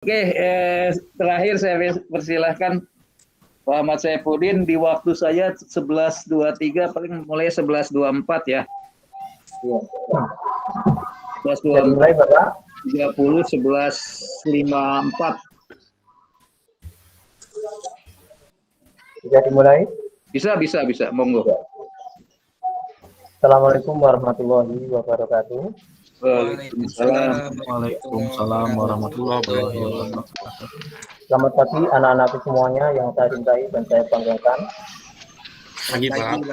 Oke, terakhir saya persilahkan Pak Ahmad Saifuddin. Di waktu saya 11.23, paling mulai 11.24 ya. Iya. 11.24, mulai Bapak. 30, 11.54. Bisa dimulai? Bisa, monggo. Assalamualaikum warahmatullahi wabarakatuh. Waalaikumsalam warahmatullahi wabarakatuh. Selamat pagi anak-anakku semuanya yang saya cintai dan saya banggakan. Pagi Pak.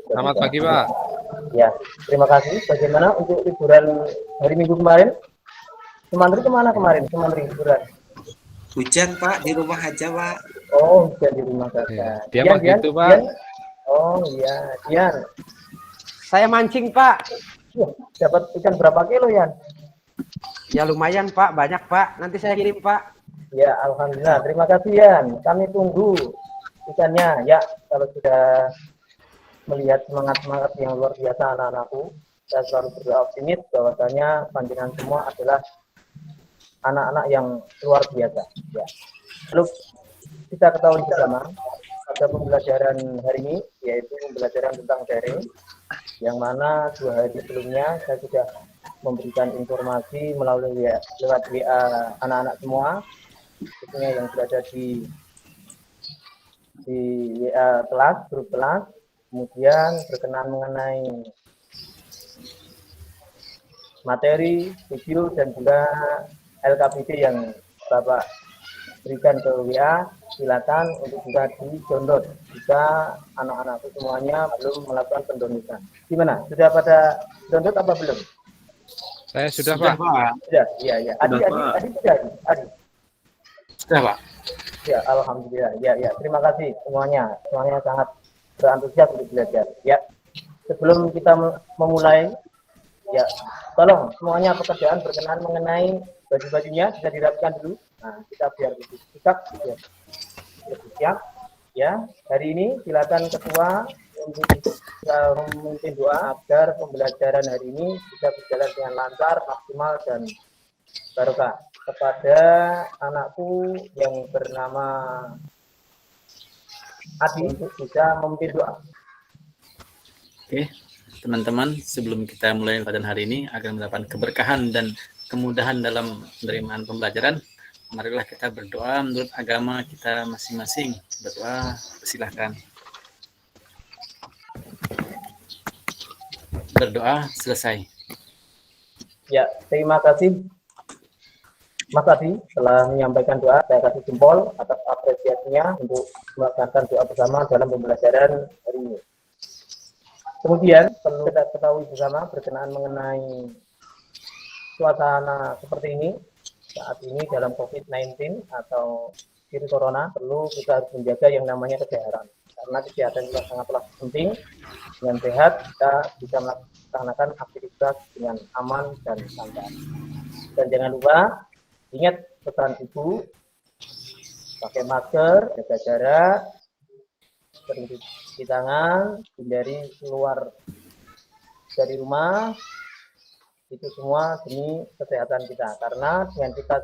Selamat pagi Pak. Ya, terima kasih. Bagaimana untuk liburan hari Minggu kemarin? Semantri kemana kemarin? Semantri liburan? Hujan Pak, di rumah aja Pak. Oh, hujan di rumah saja. Dia mah gitu Pak. Oh iya, Dian. Saya mancing Pak. Dapat ikan berapa kilo Yan? Ya lumayan Pak, banyak Pak. Nanti saya kirim Pak. Ya, alhamdulillah. Terima kasih Yan. Kami tunggu ikannya. Ya, kalau sudah melihat semangat yang luar biasa anak-anakku, saya selalu berdoa optimis bahwasanya panjenengan semua adalah anak-anak yang luar biasa. Ya. Lalu kita ketahui bersama pada pembelajaran hari ini, yaitu pembelajaran tentang daring, yang mana 2 hari sebelumnya saya sudah memberikan informasi melalui lewat WA anak-anak semua, khususnya yang berada di WA kelas, grup kelas, kemudian berkenan mengenai materi, video, dan juga LKPD yang Bapak berikan ke WA, silakan untuk bisa di-download jika anak-anakku semuanya belum melakukan pendownloadan. Gimana? Sudah pada download apa belum? Saya sudah Pak. Sudah, iya. Adi sudah, Adi. Sudah Pak. Ya, alhamdulillah. Ya. Terima kasih semuanya. Semuanya sangat berantusias untuk belajar. Ya. Sebelum kita memulai, ya, tolong semuanya pekerjaan berkenaan mengenai baju-bajunya bisa dirapikan dulu. Nah, kita biar lebih siap. Ya, hari ini silakan ketua untuk bisa memimpin doa agar pembelajaran hari ini bisa berjalan dengan lancar, maksimal, dan barokah. Kepada anakku yang bernama Adi untuk bisa memimpin doa. Oke, teman-teman, sebelum kita mulai pelajaran hari ini agar mendapatkan keberkahan dan kemudahan dalam penerimaan pembelajaran, marilah kita berdoa menurut agama kita masing-masing. Berdoa, silakan. Berdoa selesai. Ya, terima kasih Mas Adi telah menyampaikan doa. Saya kasih jempol atas apresiasinya untuk melaksanakan doa bersama dalam pembelajaran hari ini. Kemudian perlu kita ketahui bersama berkenaan mengenai suasana seperti ini saat ini dalam COVID-19 atau virus corona, perlu kita harus menjaga yang namanya kesehatan, karena kesehatan itu sangatlah penting. Dengan sehat kita bisa melaksanakan aktivitas dengan aman dan lancar. Dan jangan lupa ingat pesan ibu, pakai masker, jaga jarak, sering cuci tangan, hindari keluar dari rumah. Itu semua demi kesehatan kita, karena dengan kita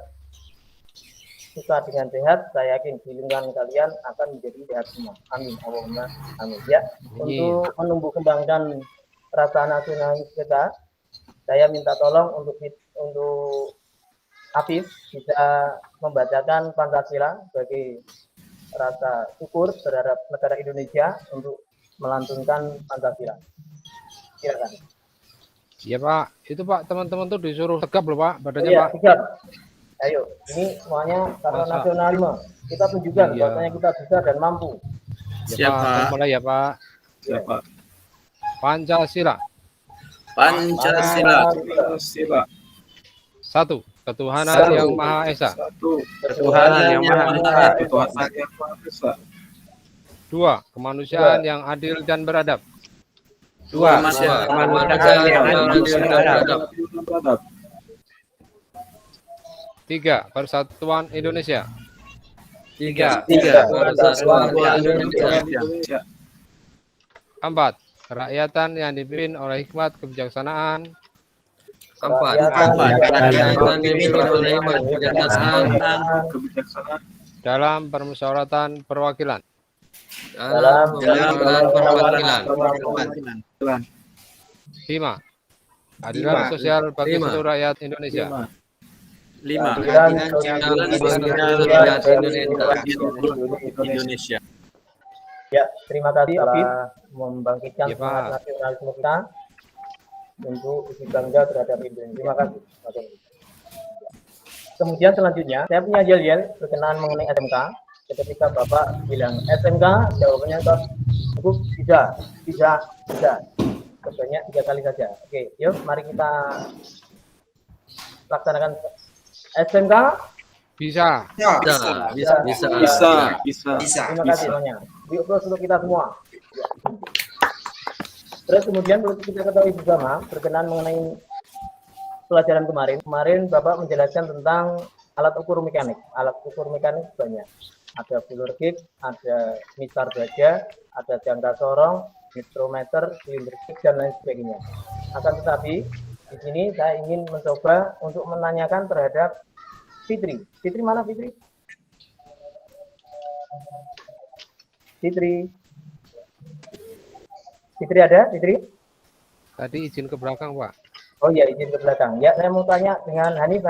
suka dengan sehat, saya yakin di lingkungan kalian akan menjadi sehat semua. Amin, Allahumma amin. Ya, untuk menumbuh kembangkan rasa nasionalis kita, saya minta tolong untuk Afif bisa membacakan Pancasila sebagai rasa syukur terhadap negara Indonesia untuk melantunkan Pancasila. Silakan. Iya Pak, itu Pak teman-teman tuh disuruh tegap loh Pak badannya Iya, Pak. tegap. Ayo, ini semuanya karena nasionalisme. Kita tunjukkan bahwasanya kita bisa dan mampu. Ya Pak, mulai ya Pak. Ya Pak. Pancasila. Pancasila. Satu, ketuhanan yang Maha Esa. Ketuhanan yang Maha Esa. Dua, kemanusiaan yang adil dan beradab. Dua, kemanusiaan yang adil dan beradab. Tiga, persatuan Indonesia. Tiga, persatuan Indonesia. Empat, kerakyatan yang dipimpin oleh hikmat kebijaksanaan. Keempat, Kegiatan kebijaksanaan dalam permusyawaratan perwakilan. dalam perwakilan. 5. Keadilan sosial bagi seluruh rakyat Indonesia. 5. Keadilan sosial rakyat Indonesia. Ya, terima kasih telah membangkitkan Ya, Pak. semangat nasionalisme kita untuk isi bangga terhadap Indonesia. Terima kasih. Kemudian selanjutnya, saya punya yel-yel berkenaan mengenai SMK. Ketika Bapak bilang SMK, jawabannya cukup tidak. Sebanyak 3 kali saja. Oke, yuk mari kita laksanakan SMK. Bisa. Bisa. Terima kasih semuanya. Yuk terus untuk kita semua. Terus kemudian perlu kita ketahui bersama berkenaan mengenai pelajaran kemarin. Kemarin Bapak menjelaskan tentang alat ukur mekanik. Alat ukur mekanik banyak. Ada fuller gauge, ada mistar baja, ada jangka sorong, mikrometer, silinder gauge, dan lain sebagainya. Akan tetapi di sini saya ingin mencoba untuk menanyakan terhadap Fitri. Fitri mana Fitri? Fitri ada? Fitri? Tadi izin ke belakang, Pak. Oh iya, izin ke belakang. Ya, saya mau tanya dengan Hanif.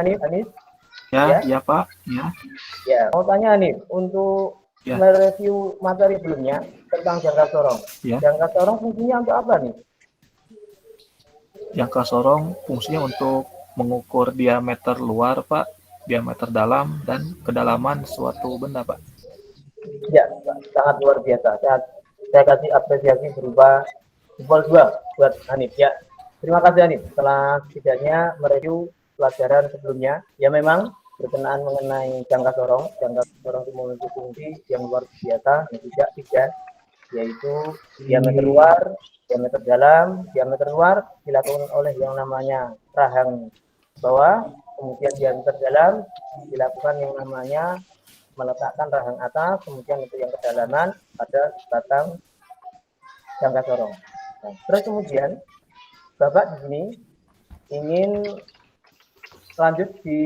Ya, Pak. Ya, mau tanya Hanif, untuk Ya. mereview materi sebelumnya tentang jangka sorong. Ya. Jangka sorong fungsinya untuk apa nih? Jangka sorong fungsinya untuk mengukur diameter luar, Pak, diameter dalam, dan kedalaman suatu benda, Pak. Ya, sangat luar biasa. Saya kasih apresiasi berupa jempol 2 buat Hanif. Ya, terima kasih Hanif setelah setidaknya mereview pelajaran sebelumnya. Ya, memang berkenaan mengenai jangka sorong itu memiliki fungsi yang luar biasa dan juga 3, yaitu diameter luar, diameter dalam. Diameter luar dilakukan oleh yang namanya rahang bawah, kemudian diameter dalam dilakukan yang namanya meletakkan rahang atas, kemudian untuk yang kedalaman pada batang jangka sorong. Nah, terus kemudian Bapak di sini ingin lanjut di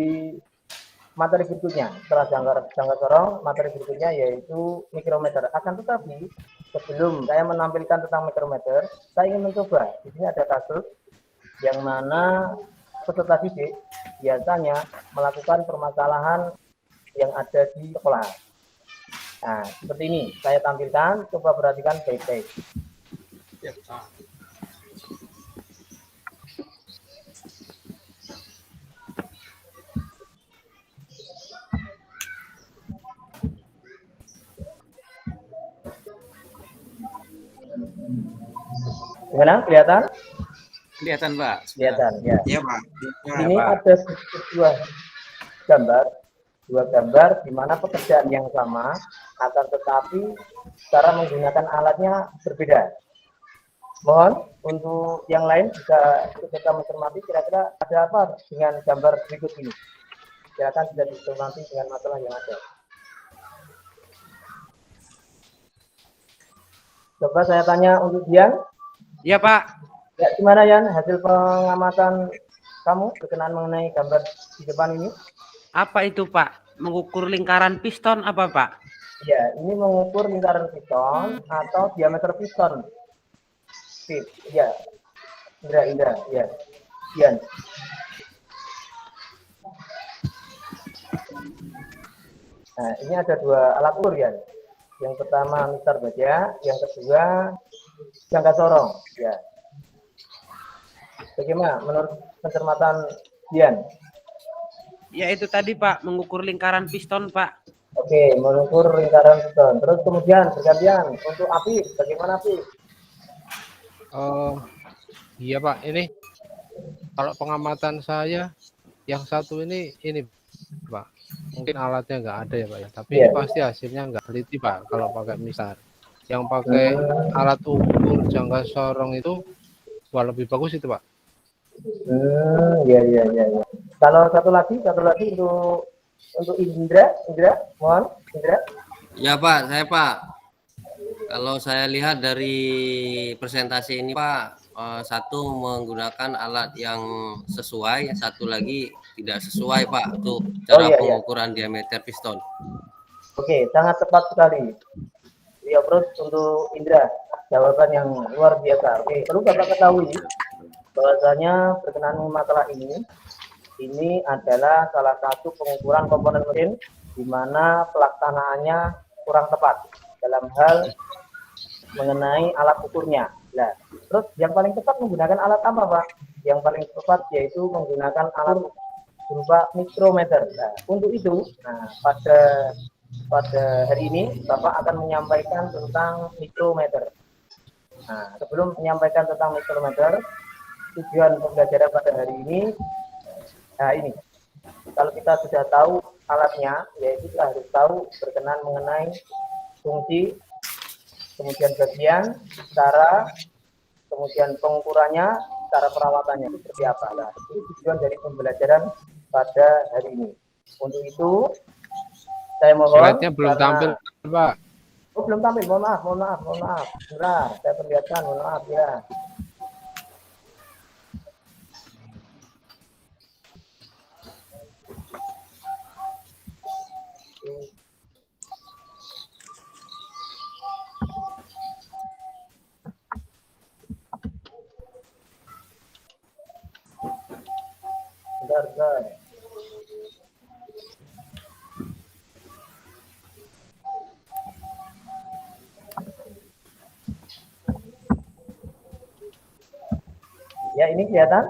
materi berikutnya. Setelah jangka sorong, materi berikutnya yaitu mikrometer. Akan tetapi sebelum saya menampilkan tentang mikrometer, saya ingin mencoba. Di sini ada kasus yang mana peserta didik biasanya melakukan permasalahan yang ada di sekolah. Nah, seperti ini saya tampilkan, coba perhatikan baik-baik. Gimana? Kelihatan? Kelihatan, Pak. Kelihatan, ya. Ya, Pak. Ini ada dua gambar di mana pekerjaan yang sama, akan tetapi cara menggunakan alatnya berbeda. Mohon untuk yang lain bisa kita mencermati kira-kira ada apa dengan gambar berikut ini. Silakan bisa dicermati dengan masalah yang ada. Coba saya tanya untuk Dian. Iya, Pak. Ya, gimana Yan hasil pengamatan kamu berkenaan mengenai gambar di depan ini? Apa itu, Pak? Mengukur lingkaran piston apa, Pak? Ya, ini mengukur lingkaran piston atau diameter piston. Ya, Indra, ya. Yan. Nah, ini ada 2 alat ukur, Yan. Yang pertama mistar baja, yang kedua jangka sorong. Ya. Bagaimana menurut pencermatan Dian? Ya, itu tadi, Pak. Mengukur lingkaran piston, Pak. Oke, mengukur lingkaran piston. Terus kemudian bergantian untuk api, bagaimana api? Iya, Pak. Ini kalau pengamatan saya yang satu ini Pak. Mungkin alatnya nggak ada ya, Pak ya. Tapi ini pasti hasilnya nggak teliti, Pak, kalau pakai mistar. Yang pakai alat ukur jangka sorong itu lebih bagus itu, Pak. Ya. Kalau satu lagi untuk Indra, mohon Indra. Ya, Pak, saya Pak. Kalau saya lihat dari presentasi ini, Pak, satu menggunakan alat yang sesuai, satu lagi tidak sesuai Pak untuk cara iya. pengukuran diameter piston. Oke, sangat tepat sekali. Ya, terus untuk Indra, jawaban yang luar biasa. Oke, perlu Bapak ketahui bahwasanya berkenaan masalah ini adalah salah satu pengukuran komponen mesin di mana pelaksanaannya kurang tepat dalam hal mengenai alat ukurnya. Nah, terus yang paling tepat menggunakan alat apa, Pak? Yang paling tepat yaitu menggunakan alat berupa mikrometer. Nah, untuk itu, pada hari ini Bapak akan menyampaikan tentang mikrometer. Nah, sebelum menyampaikan tentang mikrometer, tujuan pembelajaran pada hari ini, nah ini, kalau kita sudah tahu alatnya, yaitu kita harus tahu berkenan mengenai fungsi, kemudian bagian, cara, kemudian pengukurannya, cara perawatannya itu seperti apa. Nah, itu tujuan dari pembelajaran pada hari ini. Untuk itu, saya mohon. Slide-nya belum tampil, Pak. Oh, belum tampil. Mohon maaf. Benar, saya perlihatkan. Mohon maaf ya. Bentar. Ya, ini kelihatan?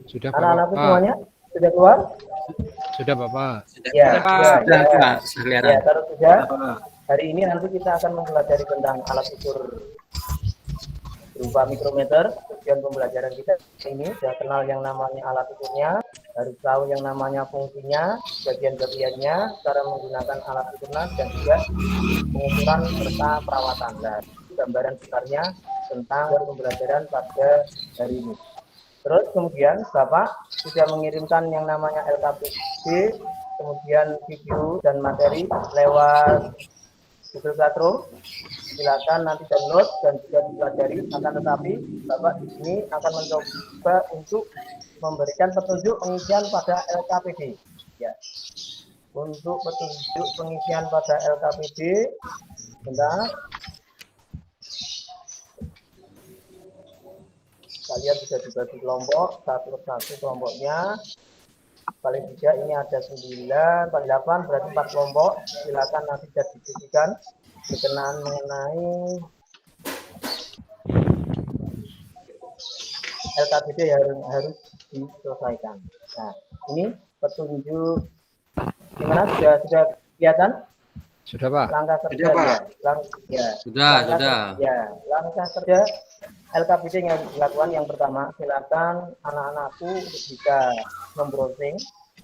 Sudah, Anak-anakku Pak. semuanya sudah keluar? Sudah, Bapak. Ya, Sudah, Pak. Ya, kalau sudah, hari ini nanti kita akan mempelajari tentang alat ukur berupa mikrometer. Tujuan pembelajaran kita ini sudah kenal yang namanya alat ukurnya, harus tahu yang namanya fungsinya, bagian-bagiannya, cara menggunakan alat ukurnya, dan juga pengukuran serta perawatan. Nah, itu gambaran besarnya tentang pembelajaran pada hari ini. Terus kemudian Bapak sudah mengirimkan yang namanya LKPD, kemudian video dan materi lewat Google Classroom. Silakan nanti download dan juga dipelajari. Akan tetapi Bapak di sini akan mencoba untuk memberikan petunjuk pengisian pada LKPD. Ya. Untuk petunjuk pengisian pada LKPD, bentar. Kalian bisa dibagi kelompok, satu persatu kelompoknya. Paling tidak ini ada 9, 8, berarti 4 kelompok. Silakan nanti bisa diskusikan berkenaan mengenai LKPD yang harus diselesaikan. Nah, ini petunjuk gimana, sudah kelihatan? Sudah, Pak. Langkah kerja Sudah, Pak. Sudah. Langkah kerja LKPD yang harus dilakukan yang pertama, silakan anak-anakku bisa membrowsing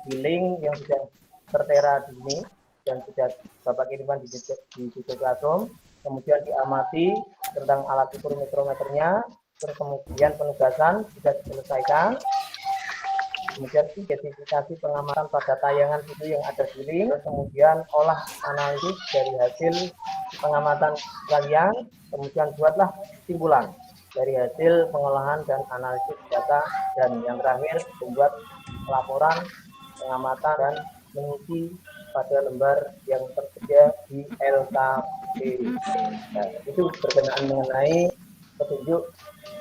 di link yang sudah tertera di sini dan sudah Bapak kirimkan di Google Classroom. Kemudian diamati tentang alat ukur mikrometernya, terus kemudian penugasan sudah diselesaikan. Kemudian identifikasi pengamatan pada tayangan video yang ada di link, kemudian olah analisis dari hasil pengamatan kalian, kemudian buatlah kesimpulan dari hasil pengolahan dan analisis data, dan yang terakhir membuat laporan pengamatan dan mengisi pada lembar yang tersedia di LKPD. Nah, itu berkenaan mengenai petunjuk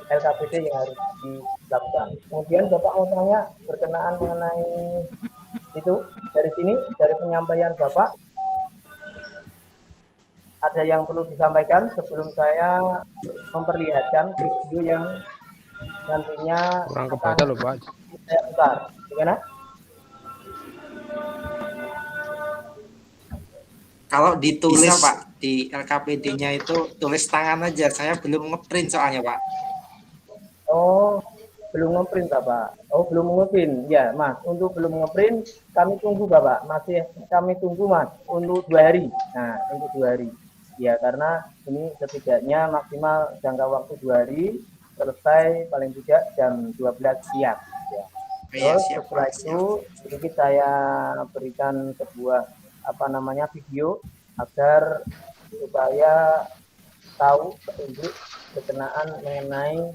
LKPD yang harus dilakukan. Kemudian Bapak mau tanya berkenaan mengenai itu dari sini, dari penyampaian Bapak, ada yang perlu disampaikan sebelum saya memperlihatkan video yang nantinya Kurang kebaca loh, Pak. saya putar. Gimana? Kalau ditulis Pak di LKPD-nya itu tulis tangan aja. Saya belum ngeprint soalnya Pak. Oh, belum ngeprint Bapak. Oh, belum ngeprint. Ya, Mas. Untuk belum ngeprint, kami tunggu Bapak. Masih kami tunggu Mas untuk 2 hari. Nah, untuk 2 hari. Ya, karena ini setidaknya maksimal jangka waktu 2 hari, selesai paling tidak jam 12 siang. Ya. Terus setelah itu sedikit saya berikan sebuah video agar supaya tahu petunjuk berkenaan mengenai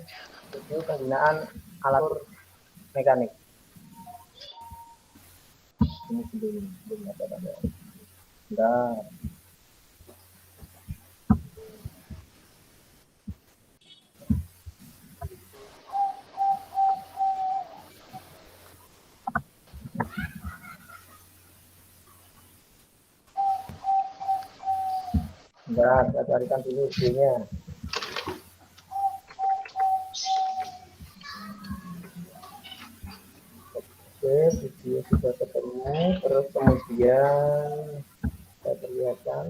video penggunaan alat ukur mekanik. Ini belum ada. Bentar. Bentar, saya carikan dulu videonya. Oke, video sudah ketemu. Terus kemudian saya perlihatkan.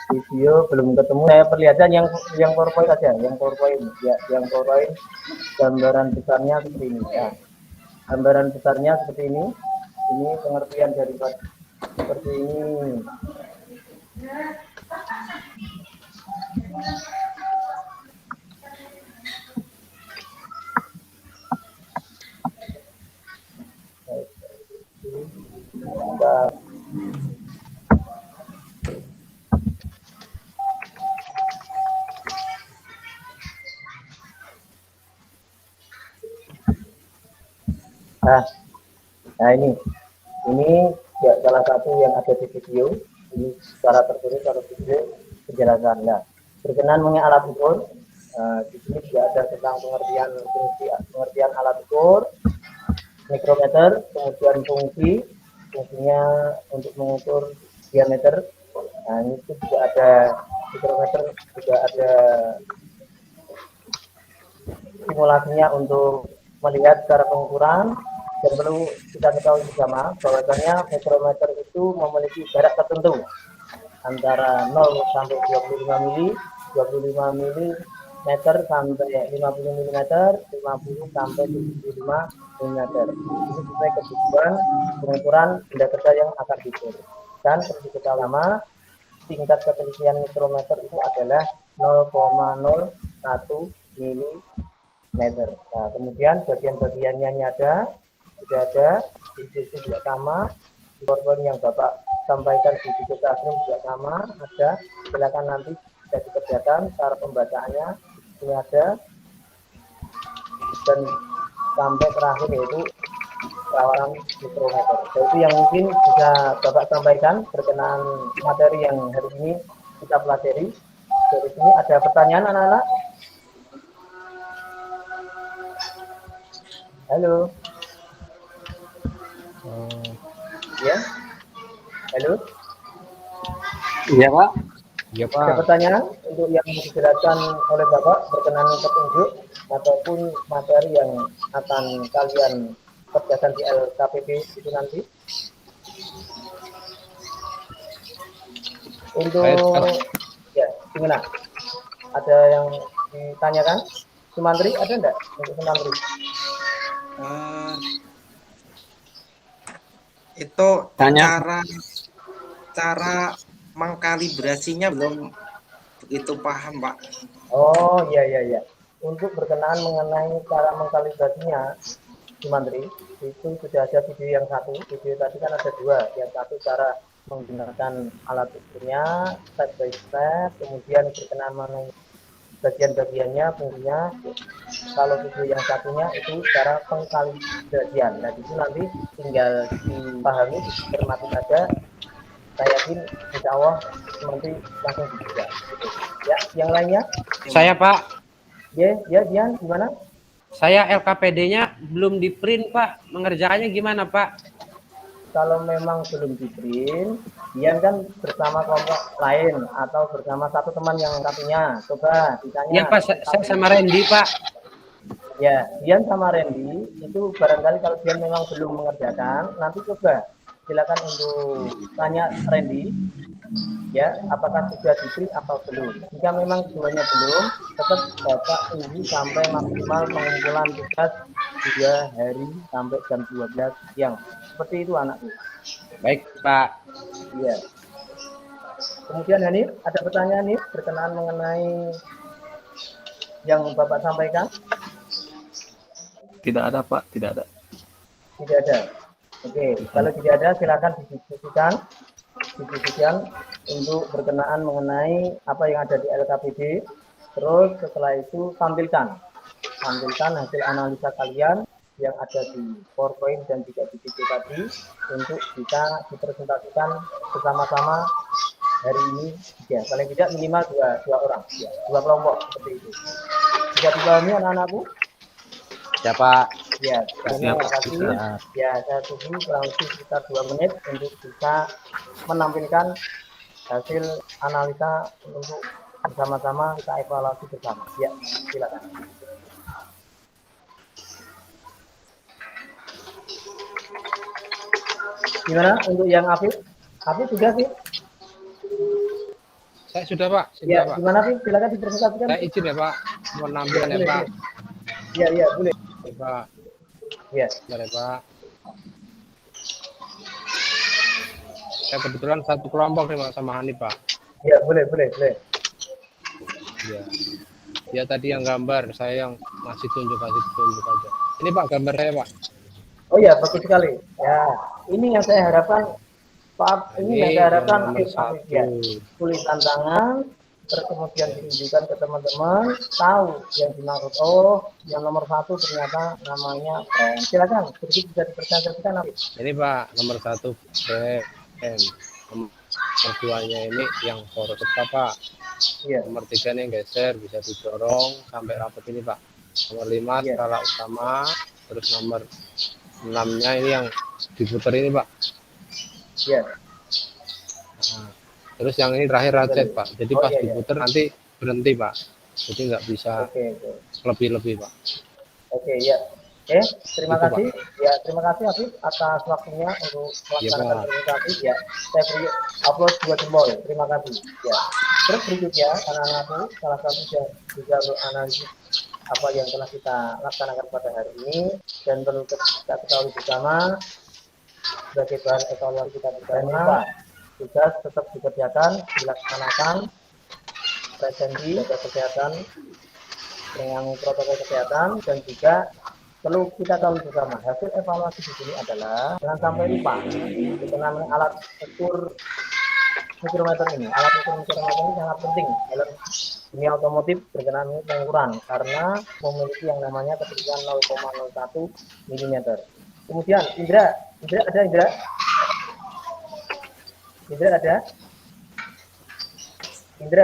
Video belum ketemu, saya perlihatkan yang PowerPoint aja, yang PowerPoint ya, yang PowerPoint gambaran besarnya seperti ini ya. Gambaran besarnya seperti ini pengertian dari seperti ini. Bentar. Nah ini ya salah satu yang ada di video ini secara tertulis atau video penjelasan. Nah, berkenaan mengenai alat ukur, di sini juga ada tentang pengertian alat ukur, mikrometer, kemudian fungsinya untuk mengukur diameter. Nah ini juga ada mikrometer, juga ada simulasinya untuk melihat cara pengukuran. Dan perlu kita ketahui bersama bahwasanya mikrometer itu memiliki jarak tertentu antara 0 sampai 25 mili, 25 mm sampai 50 mm, 50 sampai 75 mm. Ini sesuai kebutuhan pengukuran benda kerja yang akan diukur. Dan perlu kita lama, tingkat ketelitian mikrometer itu adalah 0,01 mm. Nah, kemudian bagian-bagiannya ini sudah ada, di sisi juga sama, PowerPoint yang Bapak sampaikan di video classroom juga sama, ada. Silakan nanti bisa dikerjakan, cara pembacaannya ini ada, dan sampai terakhir yaitu perawaran mikrometer. Itu yang mungkin bisa Bapak sampaikan berkenaan materi yang hari ini kita pelajari. Dari sini ada pertanyaan anak-anak? Halo. Ya, halo. Iya Pak. Iya Pak. Ada pertanyaan untuk yang dijelaskan oleh Bapak berkenaan petunjuk ataupun materi yang akan kalian kerjakan di LKPP itu nanti? Untuk ya, gimana? Ada yang ditanyakan? Sumantri ada enggak untuk Sumantri? Itu Tanya. cara mengkalibrasinya belum begitu paham, Pak. Oh iya. Untuk berkenaan mengenai cara mengkalibrasinya, Sumantri, itu sudah ada video yang satu. Video tadi kan ada dua. Yang satu cara menggunakan alat ukurnya step by step, kemudian berkenaan mengenai bagian-bagiannya, fungsinya. Kalau video yang satunya itu cara pengkalibrasian. Nah, itu nanti tinggal dipahami, dicermati saja. Saya yakin insya Allah nanti langsung bisa. Gitu. Ya, yang lainnya? Saya Pak. Ya, Dian, gimana? Saya LKPD-nya belum di print Pak. Mengerjakannya gimana Pak? Kalau memang belum di print, Dian kan bersama kelompok lain atau bersama satu teman yang satunya. Coba ditanya. Iya Pak, saya sama Randy Pak. Ya, Dian sama Randy itu barangkali kalau Dian memang belum mengerjakan, nanti coba silakan untuk tanya Randy, ya, apakah sudah di print atau belum. Jika memang semuanya belum, tetap Bapak tunggu sampai maksimal pengumpulan tugas 2 hari sampai jam 12 siang. Seperti itu anakku. Baik, Pak. Iya. Kemudian Hanif, ada pertanyaan nih berkenaan mengenai yang Bapak sampaikan? Tidak ada Pak, tidak ada. Tidak ada. Oke, kalau tidak ada silakan didiskusikan untuk berkenaan mengenai apa yang ada di LKPD. Terus setelah itu tampilkan hasil analisa kalian yang ada di PowerPoint dan juga di video tadi untuk bisa dipresentasikan bersama-sama hari ini. Ya, paling tidak minimal dua orang, ya, 2 kelompok seperti itu. Bisa dipahami anak-anakku? Ya, Pak. Ya, terima Siap, kasih. bisa. Ya, saya tunggu kurang lebih sekitar 2 menit untuk bisa menampilkan hasil analisa untuk bersama-sama kita evaluasi bersama. Ya, silakan. Gimana untuk yang Afif? Afif sudah sih? Saya sudah Pak, Ya, Pak. gimana sih? Silakan dipresentasikan. Saya izin ya Pak, mau nampilkan ya Pak. Ya, boleh. Ya, Pak. Ya. Bentar ya Pak. Saya kebetulan satu kelompok nih Pak sama Hanif Pak. Ya, boleh. Ya. Ya tadi yang gambar, saya yang masih tunjuk aja. Ini Pak gambar saya Pak. Oh ya, bagus sekali. Ya, ini yang saya harapkan Pak, ini yang saya harapkan nomor satu. ya. Tulisan tangan, terus kemudian ditunjukkan ke teman-teman, tahu yang dimaksud. Oh, yang nomor 1 ternyata namanya silakan, sedikit bisa dipresentasikan nanti. Ini Pak, nomor 1 BM. Nomor 2-nya ini yang poros Pak. Iya. Nomor 3 ini yang geser, bisa didorong sampai rapat ini Pak. Nomor 5 Iya. skala utama, terus nomor 6-nya ini yang diputar ini Pak. Iya. Nah, terus yang ini terakhir racet Pak. Jadi Oh, pas iya. diputar nanti berhenti Pak. Jadi nggak bisa Oke. lebih-lebih Pak. Oke, ya. Terima Itu, kasih. Ya, terima kasih Afif atas waktunya untuk melaksanakan Pak. presentasi. Ya, saya beri upload 2 jempol. Terima kasih. Ya. Terus berikutnya, anak-anakku, salah satu yang juga analisis apa yang telah kita laksanakan pada hari ini dan perlu kita ketahui bersama sebagai bahan evaluasi kita bersama. Tugas tetap dikerjakan, dilaksanakan, presensi, jaga kesehatan, dengan protokol kesehatan, dan juga perlu kita tahu bersama hasil evaluasi di sini adalah jangan sampai lupa dengan alat ukur mikrometer ini. Alat ukur mikrometer ini sangat penting dalam dunia otomotif berkenaan pengukuran karena memiliki yang namanya ketinggian 0,01 mm. Kemudian Indra ada Indra? Indra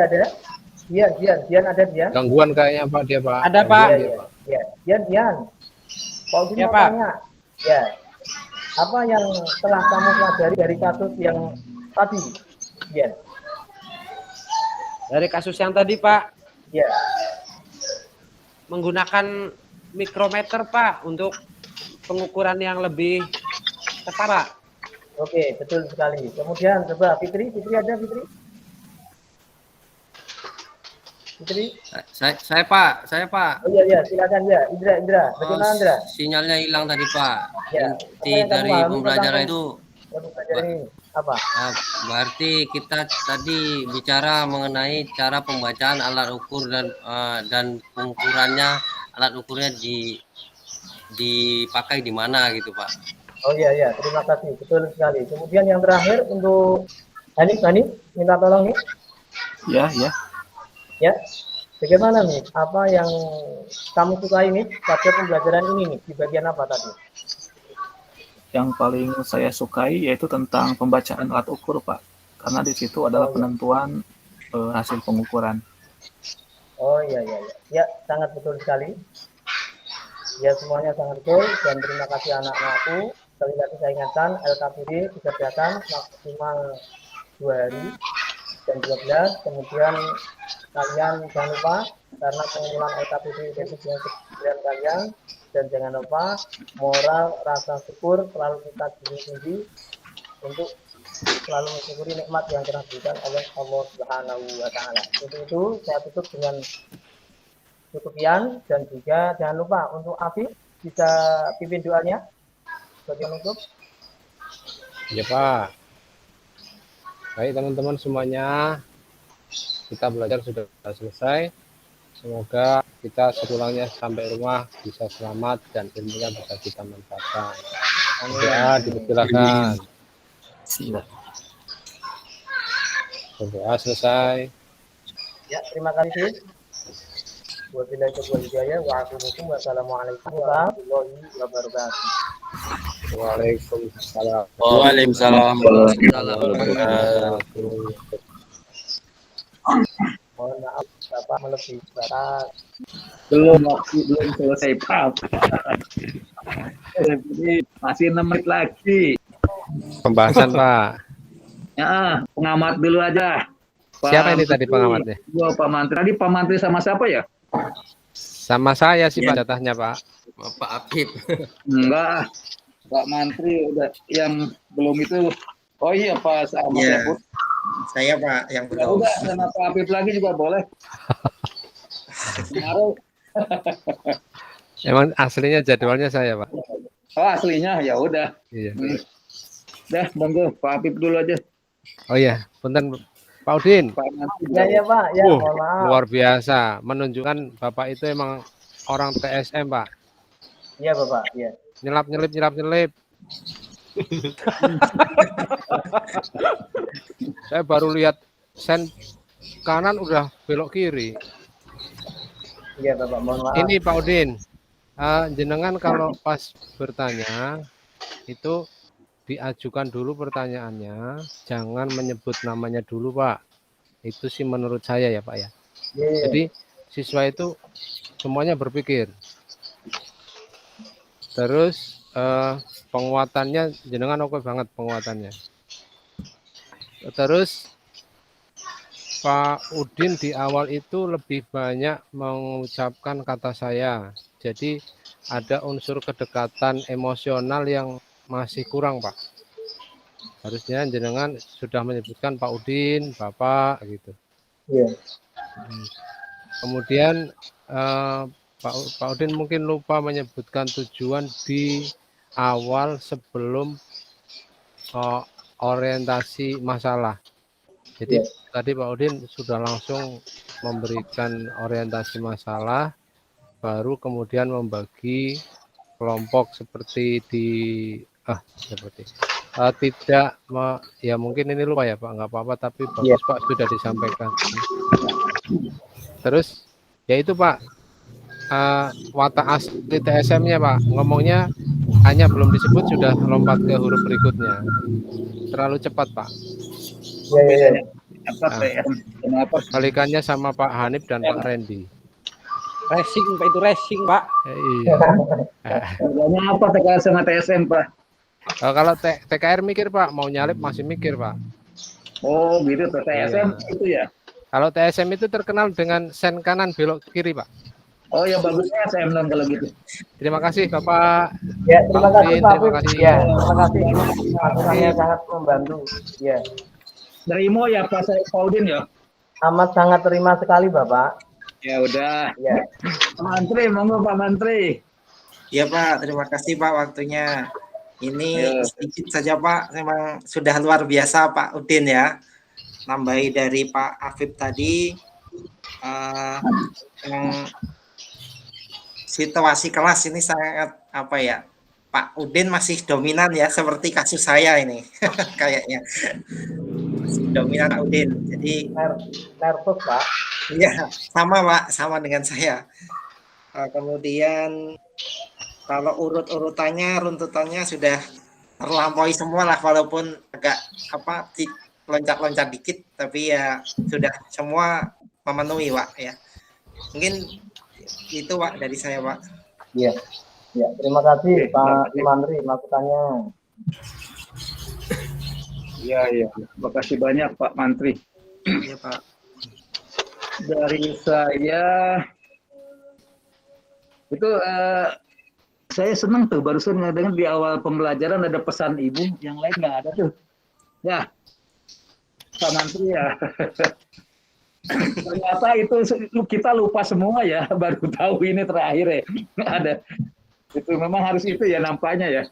ada? Dian ada Dian? Gangguan kayaknya Pak dia Pak. Ada, Pak. Ya, Dian. Pak Udin Ya, mau Pak. tanya. Ya. Apa yang telah kamu pelajari dari kasus yang tadi? Dian. Dari kasus yang tadi, Pak, Ya. menggunakan mikrometer, Pak, untuk pengukuran yang lebih setara. Oke, betul sekali. Kemudian coba Fitri ada Fitri? Fitri? Saya Pak. Oh iya, silakan ya. Indra. Bagaimana Indra? Sinyalnya hilang tadi Pak. Ya. Inti dari pembelajaran itu Apa? berarti kita tadi bicara mengenai cara pembacaan alat ukur dan pengukurannya, alat ukurnya dipakai di mana gitu Pak. Oh iya, terima kasih. Betul sekali. Kemudian yang terakhir untuk Hanif, minta tolong nih. Ya. Bagaimana nih? Apa yang kamu sukai nih pada pembelajaran ini nih? Di bagian apa tadi? Yang paling saya sukai yaitu tentang pembacaan alat ukur, Pak. Karena di situ adalah penentuan hasil pengukuran. Oh iya. Ya, sangat betul sekali. Ya, semuanya sangat betul dan terima kasih anak-anakku. Sekali lagi saya ingatkan, LKPD dikerjakan maksimal 2 hari jam 12. Kemudian kalian jangan lupa karena pengumpulan LKPD itu dengan kalian, dan jangan lupa moral rasa syukur selalu kita tinggi untuk selalu mensyukuri nikmat yang telah diberikan oleh Allah Subhanahu wa Ta'ala. Untuk itu saya tutup dengan cukupian dan juga jangan lupa untuk Afif bisa pimpin doanya bagi penutup. Ya Pak. Baik teman-teman semuanya, kita belajar sudah selesai. Semoga kita sepulangnya sampai rumah bisa selamat dan ilmunya bisa kita manfaatkan. Ya, dipersilakan. Siap. Doa selesai. Ya, terima kasih. Wabillahi taufiq wal hidayah. Wassalamualaikum warahmatullahi wabarakatuh. Waalaikumsalam. Waalaikumsalam. Mohon maaf Bapak melebihi batas. Belum selesai Pak. Jadi masih 6 menit lagi. Pembahasan Pak. Ya, pengamat dulu aja. Siapa ini tadi pengamatnya? Pak Mantri. Tadi Pak Mantri sama siapa ya? Sama saya sih Pak jatahnya Pak. Bapak Apip. Enggak. Pak Mantri udah yang belum itu. Oh iya Pak sama Iya. Saiful. Saya Pak yang Ya belum. udah sama Pak Habib lagi juga boleh. Kemarin Emang aslinya jadwalnya saya Pak. oh aslinya ya udah. Iya. Dah monggo Pak Habib dulu aja. Oh iya, punten Pak Udin. Pak Mantri. Ya Pak, ya mohon maaf. Luar biasa, menunjukkan Bapak itu emang orang TSM Pak. Iya Bapak, ya. Nyelap nyelip. Saya baru lihat sen kanan udah belok kiri. Iya Bapak, mohon maaf. Ini Pak Udin, jenengan kalau pas bertanya itu diajukan dulu pertanyaannya, jangan menyebut namanya dulu Pak. Itu sih menurut saya ya Pak ya. Iya. Jadi siswa itu semuanya berpikir. Terus penguatannya jenengan oke banget penguatannya. Terus Pak Udin di awal itu lebih banyak mengucapkan kata saya. Jadi ada unsur kedekatan emosional yang masih kurang Pak. Harusnya jenengan sudah menyebutkan Pak Udin, Bapak gitu. Iya. Kemudian Pak Udin mungkin lupa menyebutkan tujuan di awal sebelum orientasi masalah. Jadi tadi Pak Udin sudah langsung memberikan orientasi masalah, baru kemudian membagi kelompok seperti tidak ya mungkin ini lupa ya Pak, nggak apa-apa tapi bagus Pak sudah disampaikan. Terus ya itu Pak, watak asli TSM-nya Pak, ngomongnya hanya belum disebut sudah lompat ke huruf berikutnya, terlalu cepat Pak. Iya. Kenapa? Kalikannya sama Pak Hanif dan Pak Randy. Racing Pak, itu racing Pak. Iya. Bedanya apa TKR sama TSM Pak? Kalau TKR mikir Pak, mau nyalip masih mikir Pak. Oh gitu TSM itu ya. Kalau TSM itu terkenal dengan sen kanan belok kiri Pak. Oh ya bagusnya SM non kalau gitu. Terima kasih Bapak. Ya, terima kasih Pak. Terima kasih. Ya, terima kasih. Masukannya sangat membantu. Ya. Nerimo ya Pak Udin ya. Amat sangat terima sekali Bapak. Ya udah. Ya. Pak Mantri, monggo Pak Mantri. Iya Pak, terima kasih Pak waktunya. Ini sedikit saja Pak, memang sudah luar biasa Pak Udin ya. Nambahi dari Pak Afif tadi, yang situasi kelas ini sangat apa ya, Pak Udin masih dominan ya, seperti kasus saya ini kayaknya. Masih dominan Pak Udin. Jadi nervous Pak. iya, sama Pak, sama dengan saya. Kemudian kalau urut-urutannya, runtutannya sudah terlampaui semua lah, walaupun agak loncat-loncat dikit, tapi ya sudah semua memenuhi Pak ya. Mungkin itu Pak dari saya Pak. Iya. Ya, terima kasih Pak Mantri masukannya. Iya. Terima kasih banyak Pak Mantri. Iya Pak. Dari saya itu saya senang tuh barusan dengar di awal pembelajaran ada pesan ibu, yang lain nggak ada tuh. Ya, Pak Mantri ya. Ternyata itu kita lupa semua ya, baru tahu ini terakhir ya. Ada. Itu memang harus itu ya nampaknya ya.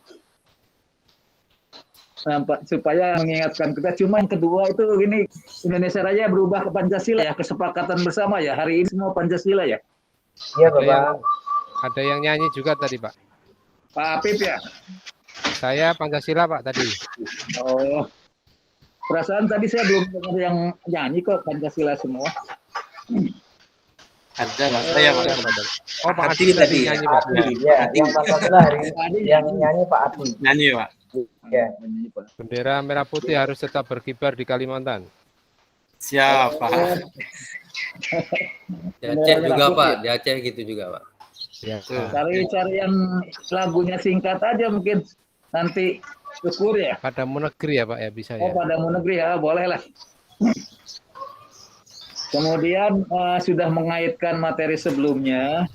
supaya mengingatkan kita. Cuma yang kedua itu ini Indonesia Raya berubah ke Pancasila ya, kesepakatan bersama ya. Hari ini semua Pancasila ya. Iya Ada yang, Bapak. ada yang nyanyi juga tadi Pak. Pak Apip ya. Saya Pancasila Pak tadi. Oh, perasaan tadi saya belum dengar yang nyanyi kok Pancasila semua. Ada Pak, saya Pak. Oh Pak Adi Adi tadi tadi ya. nyanyi Pak. Iya, yang Pancasila hari ini yang nyanyi Pak Adi. Nyanyi Pak. Ya. Bendera merah putih harus tetap berkibar di Kalimantan. Siap Pak. Di Aceh juga Pak, di Aceh gitu juga Pak. Ya. Cari yang lagunya singkat aja mungkin nanti syukur ya. Padamu negeri ya Pak ya bisa Oh ya. padamu negeri ya boleh lah. Kemudian sudah mengaitkan materi sebelumnya,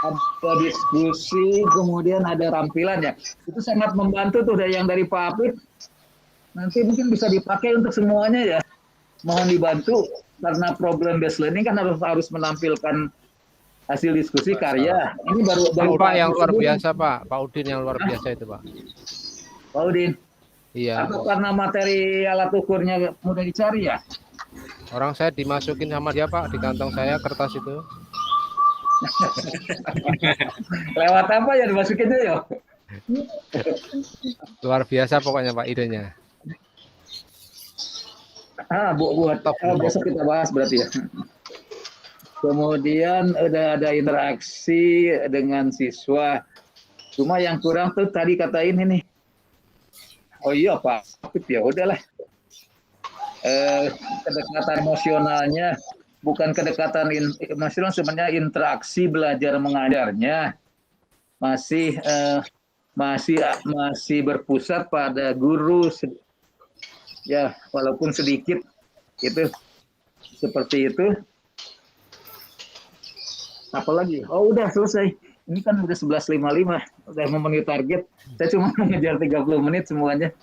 ada diskusi, kemudian ada rampilannya. Itu sangat membantu tuh yang dari Pak Apip. Nanti mungkin bisa dipakai untuk semuanya ya. Mohon dibantu karena program based learning kan harus menampilkan hasil diskusi karya. Ini baru Pak yang luar sebut. biasa Pak, Pak Udin yang luar biasa itu Pak. Pak Udin. Iya. Atau karena materi alat ukurnya mudah dicari ya? Orang saya dimasukin sama dia Pak di kantong saya kertas itu. Lewat apa ya dimasukinnya ya? Luar biasa pokoknya Pak idenya. Buat besok kita bahas berarti ya. Kemudian ada interaksi dengan siswa. Cuma yang kurang tuh tadi katain ini. Oh iya Pak Apip ya udahlah. Kedekatan emosionalnya bukan kedekatan emosional, sebenarnya interaksi belajar mengajarnya masih berpusat pada guru ya walaupun sedikit itu seperti itu. Apalagi udah selesai, ini kan udah 11.55 udah memenuhi target, saya cuma mengejar 30 menit semuanya.